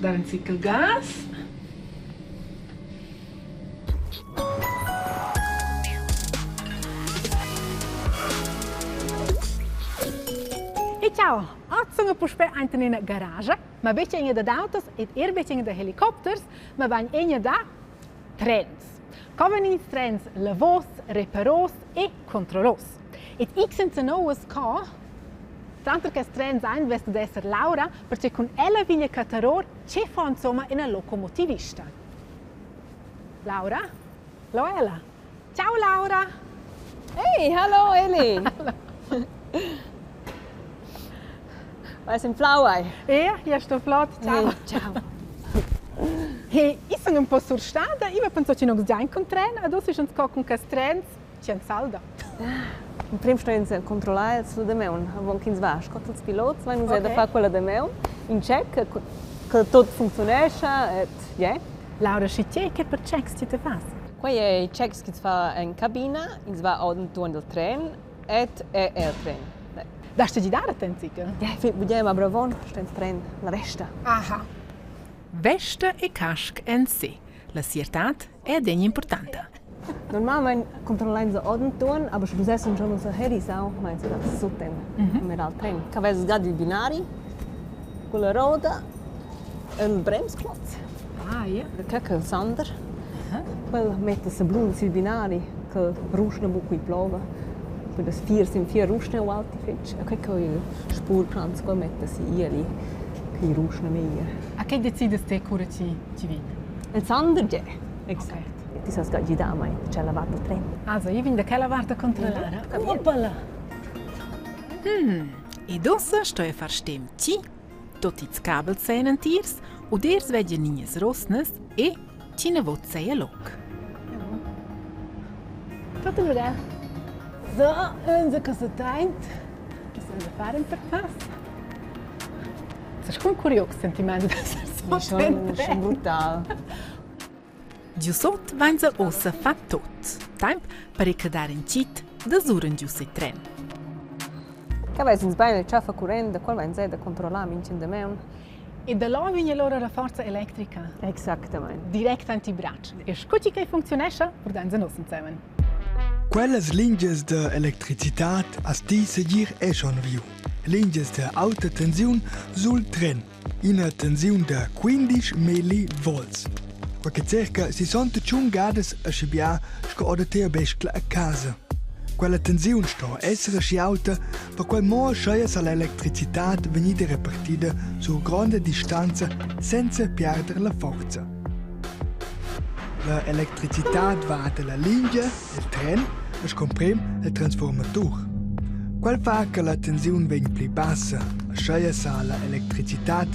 Dare un ciclo gas. E ciao! Oggi sono in una garage, ma becciamo da autos ed becciamo da helicopters, ma vanno da trens. Come trens lavos, reparos e controlos. Et ich senza nuovas ca, tanto che trens investe ad essere Laura, perché con ella vigna cataror ce fa insomma una locomotivista. Laura? Hallo Ella. Ciao Laura! Hey, hallo Eli! Hallo. Wij zijn flauw. Ja, sto flot. Ciao. Hey, ciao. Hey, ich sono un po' surstata, io penso che non già incontrare, adesso ci sono con trens, c'è un saldo. In primo stehen sie controllare su de meu, avon che va, scotto il pilota, vai da fa quella de meu, in check che tutto funzionesca et ja. Laura, che per checks ti fas? Qui è checks che fa in cabina, in va auto del tren et il tren. Darfst du die dare tenzica? Ja, vediamo a Bravon, sta tren, la vesta. Aha. Vesta e casc en sé. La siertat è degna importante. Normalmente controlliamo auto, aber se essen schon so heri sau, meinst du das so tem, mit al tren. Che avesse già i binari, con la roda, il bremsklotz. Ah, ja. Che il sander. Quel mette se blu sui binari, che rusna bu qui plova. Poi das sind vier rusne alti fetch. E che il spurkranz quel mette si ieli, che rusna mehr. A che decide ste cura ci viene? Il sander ja. Exakt. Okay. Ti sa sgaggi da mai, c'è la vada tren. Also, io vin da che la varta controllare. Oppala! E dossa sto a far stem ci, tutti i cabel seinen tiers, und ers vegge nines rosnes e ci ne vot sei loc. Tutto bene? So, unser Kasseteint. Das soll der Fahren verpasst. Das ist schon kurios Sentiment, dass er so Schon brutal. Giussot vain se ossa fa tot. Temp per ricadar in cit da suren giussi tren. Che vai ins beine ciaffa currente, qual vai da controllare mincin de meun. E da là viene loro la forza elettrica. Exactamente. Direct anti-braccio. E scucci che funzionesce, portan se nos insieme. Quelles linges de electricitat as ti seguir è schon viu. Linges de alta tensiun sul tren. Una tensiun de 15 millivolts. Perché circa 65 grades a scibià scoda te a bescla a casa. Quella tensiun sto essere sciauta per quel mo sceia l'elettricità venite repartida su grande distanza senza perdere la forza. L'elettricità va dalla linea, il tren, e comprem il transformatur. Quel fa che la tensione viene più bassa, e sceia l'elettricità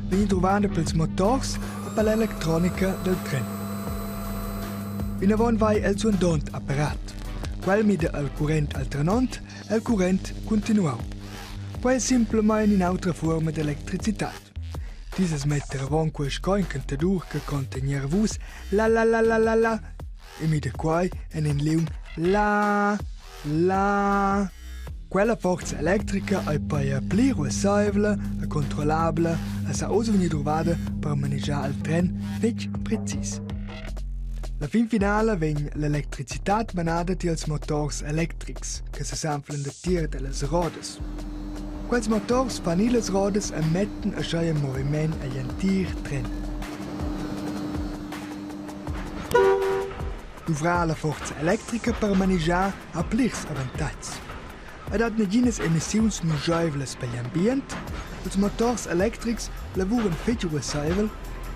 viene trovata pels motors e per l'elettronica del tren. In avon vai il suo dont apparat. Quel mide il current alternant e il current continuau. Quel semplicemente in altra forma di elettricità. Dieses mettere avon quel scoin cantadur che contenere vus la la la la la la e mide quai en in leun la la. Quella forza elettrica è poi più riuscibile e controllabile e sa uso venire trovata per maneggiare il tren fetch precis. La fin finale vegn l'elettricità manata als motors electrics che si sanflan da tir delle rodes. Quels motors fan illes rodes e metten a schei moviment a un tir tren. Duvra la forza elettrica per maneggiare ha plirs avantatgs. Ed hat negines emissiuns nu scheiveles per l'ambient, els motors electrics lavuren fetch riuscibile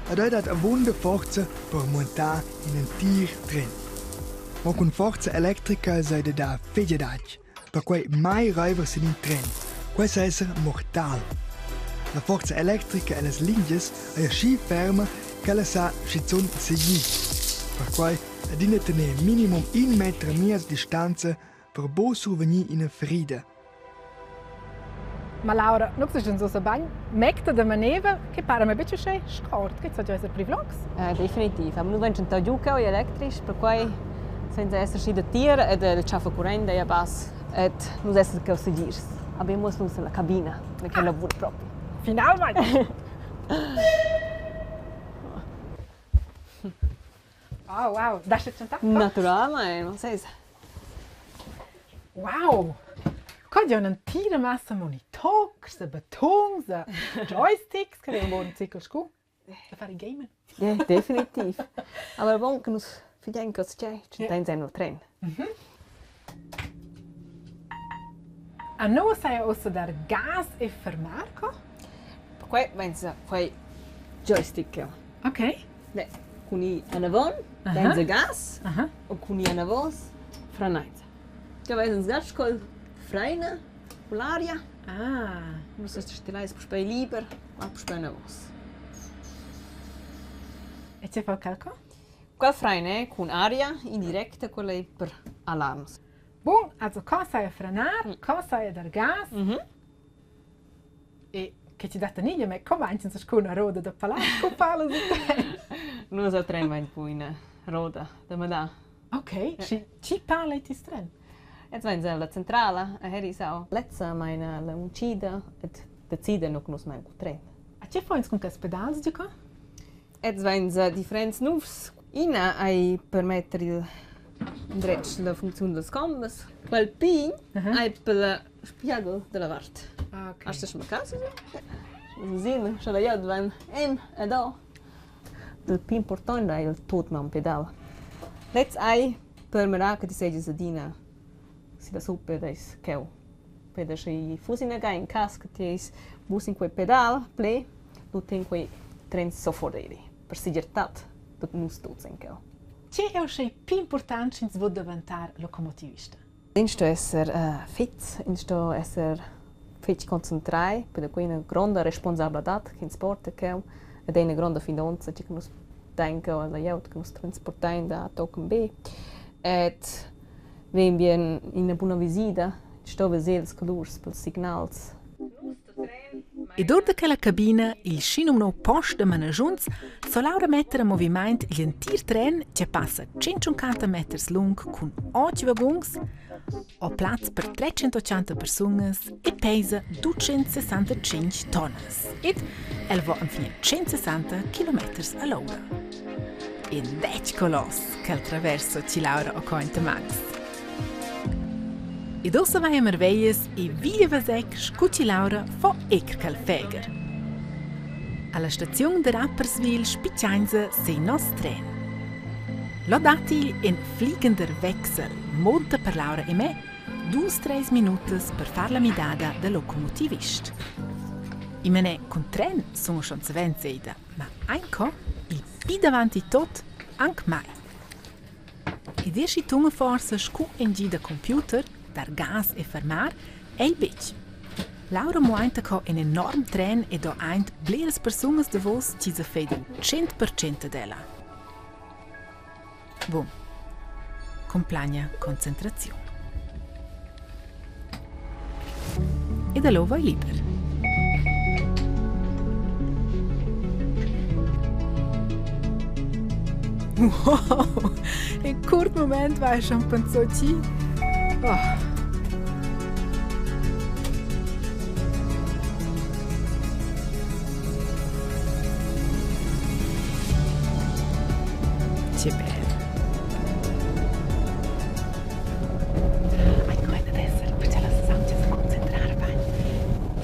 ed hat a wunde forza per montar in un tir tren. Ma con forza elettrica sei da feggedatg, per quei mai rivers in un tren. Questo è essere mortal. La forza elettrica e le linges è così ferma che la sa schizon segui. Per cui è di tenere minimum 1 metro di distanza per bo survenir in una ferida. Ma Laura, non sei so bene, mecta da maneva che pare un po' scort, che sono già essere privlogs. Definitiv. Aber nur wenn schon Tajuka elektrisch, per cui senza esserci da tir ed il ciaffa currente e bas et nus esser che seguirs. Aber ich muss uns la cabina, perché lavoro proprio. Finalmente! Oh, wow. Das ist jetzt schon da? Naturalmente, non sei. Wow! Qua c'è un'intera massa di monitors, di batons, di joysticks, che abbiamo un ciclo scu. Da fare i gamer. Ja, definitiv. Aber bom, que nos fizemos que c'è, ci tens no tren. A noi sai ossa dar gas e fermarco? Qua pensa, quei joystick. Ok. Ne, con i anavon, pensa gas, o con i anavos, franaiza. Ja, weil uns gas col freina, l'aria. Ah. Non so se stilais per spei liber, ma per spei anavos. E c'è fa calco? Quel freina con aria indiretta, quella è per alarms. Bom, also qua sai a frenar, qua sai a dar gas. E che ci date niglia, ma come anche se scuna roda da palazzo, pala Non so tren va in poi una roda da madà. Ok, ci pala ti stren. Jetzt wenn sie la centrala, a heri sau. Letza meine la uncida et decide no knus mein tren. A c'è fa con cas pedals di qua? Jetzt wenn sie differenz nufs ina ai permettere il dretsch la funzione dels combes. Quel pin ai per la spiegel della vart. Ok. Hast du schon mal caso? Sehen, schon ja, wenn da. Il più importante è il tutman pedal. Let's ai per meraca di segge zadina. Si da super des keu. Per se fusina ga in casca ties bus in quel pedal play, tu ten quei tren sofforere. Per sigurtat tot nus tuts in keu. C'è è il più importante in svod diventare locomotivista. Insto esser fit, insto esser fit concentrai, per cui una grande responsabilità che in sport keu, ed è una grande finanza che nus denken alla jaut che nus transportain da token B. Et wenn wir in una buona visita, stove sels colors per signals. E dort quella cabina, il scinumno post de managiuns, so Laura mettere a movimento l'entir tren che passa 150 metri lung con 8 wagons, ha platz per 380 persone e pesa 265 tonnes. Ed el va infine 160 km all'ora. E dec colos che attraverso ci Laura a cointe max. E dosso vai a merveglias e via vasec scucci Laura fo ecr calfeger. Alla stazione de Rapperswil spiccianza sei nos tren. Lo dati in fliegender Wechsel monta per Laura e me 2-3 minutos per far la midada da locomotivist. I mene con tren sono schon sevenzeda, ma anco il pi davanti tot anche mai. E dirci tunga forza scu in da computer dar gas e fermar è il bec. Laura muointa co un enorm tren e do eint bleres personas de vos ci se feiden 100% della. Bom. Complagna concentrazione. E da lo vai liber. Wow! In kort moment war ich schon pensaci. Oh. Che bello. Ein Grund adesso, perché la Sasam ci si concentrare bene.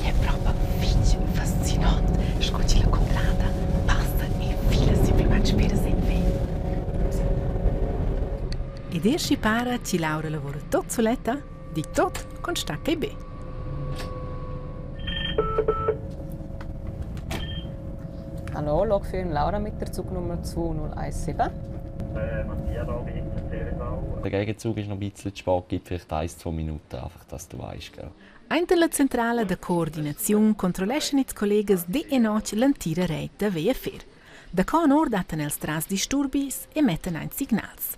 È proprio fic fascinant. Scucci la contrada, passa e fila semplicemente spera sen Ed esci para ci Laura lavora tot soletta, di tot con stacca e B. Hallo, log für Laura mit der Zugnummer 2017. Der Gegenzug ist noch ein bisschen zu spät, gibt vielleicht 1-2 Minuten, einfach, dass du weißt. Gell? Ainda la centrale de coordinazione controllesce i colleghi di e noc l'antira rete da VFR. Da con or datan els tras disturbis e metten ein signals.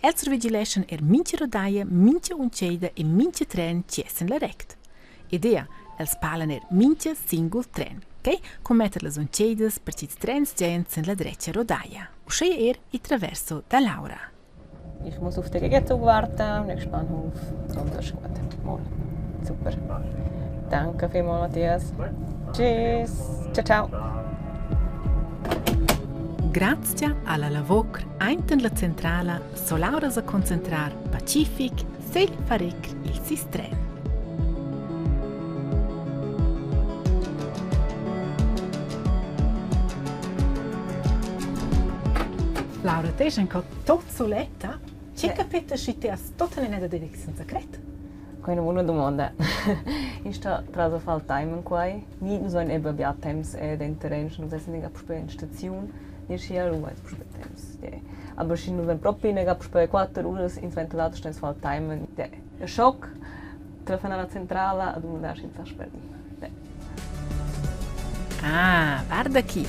Els vigilation mince rodaia, mince unceda e mince tren ciessen la rect. Idea, els palen mince single tren, ok? Com metter las uncedas per cits trens gens in la dreccia rodaia. Uscei i traverso da Laura. Ich muss auf den Gegenzug warten, nächsten Bahnhof. Und das ist gut. Mal. Super. Danke vielmals, Matthias. Tschüss. Ciao, ciao. Grazie alla lavocr ainten la centrala Solaura a concentrar Pacific, Sel Farec il Sistren. Laura, te sei tot soletta? C'è capito se ti hai tutta la neda dedicazione secreta? Questa è una buona domanda. Io sto tratto di fare time qua. Noi sono abbiamo tempo in terreno, non so se ne capisco in stazione. Io sono a Roma, capisco tempo. Aber se non proprio ne capisco 4 ore in 20 dato sto fare time. È un shock. Telefonare alla centrale e domandare senza aspettare. Ah, guarda qui.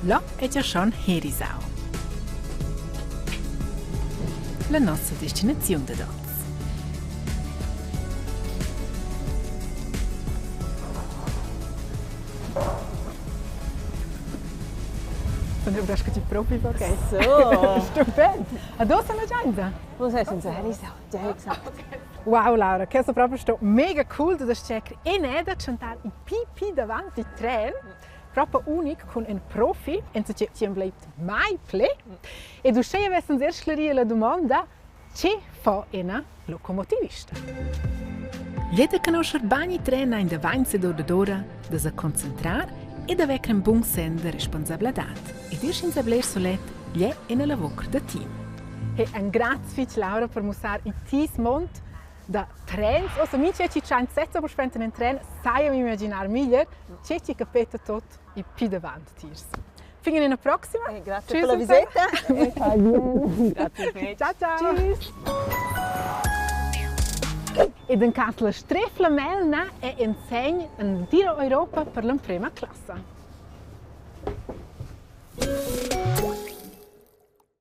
Là è già schon Herisau. La nostra destinazione da Doz. Sono riusciti proprio perché. So. Stupendo. Dove sono già? Wo sei senza Herisau? Già esatto. Wow, Laura, che è proprio mega cool da checker. E ne da cantare i pipi davanti al treno. Proprio unico con un profi, e ci bleibt mai ple. E tu sei avessi un erschleri la domanda, che fa una locomotivista? Jeder conosce bagni trena in der Weinsedor d'ora da se concentrar e da avere un buon sen de responsabilità. E dir sin sabler solet, gli è una lavocr da team. E un grazie Laura per mostrare il tis mont da trens, o se mi ci c'è un setzo per spendere in tren, sai mi immaginare miglior, c'è ci capita tutto i più davanti tirs. Fino alla prossima. Grazie per la visita. Grazie. Ciao ciao. Tschüss. Ed in caso la Streflamelna è insegna in Tiro Europa per la prima classe.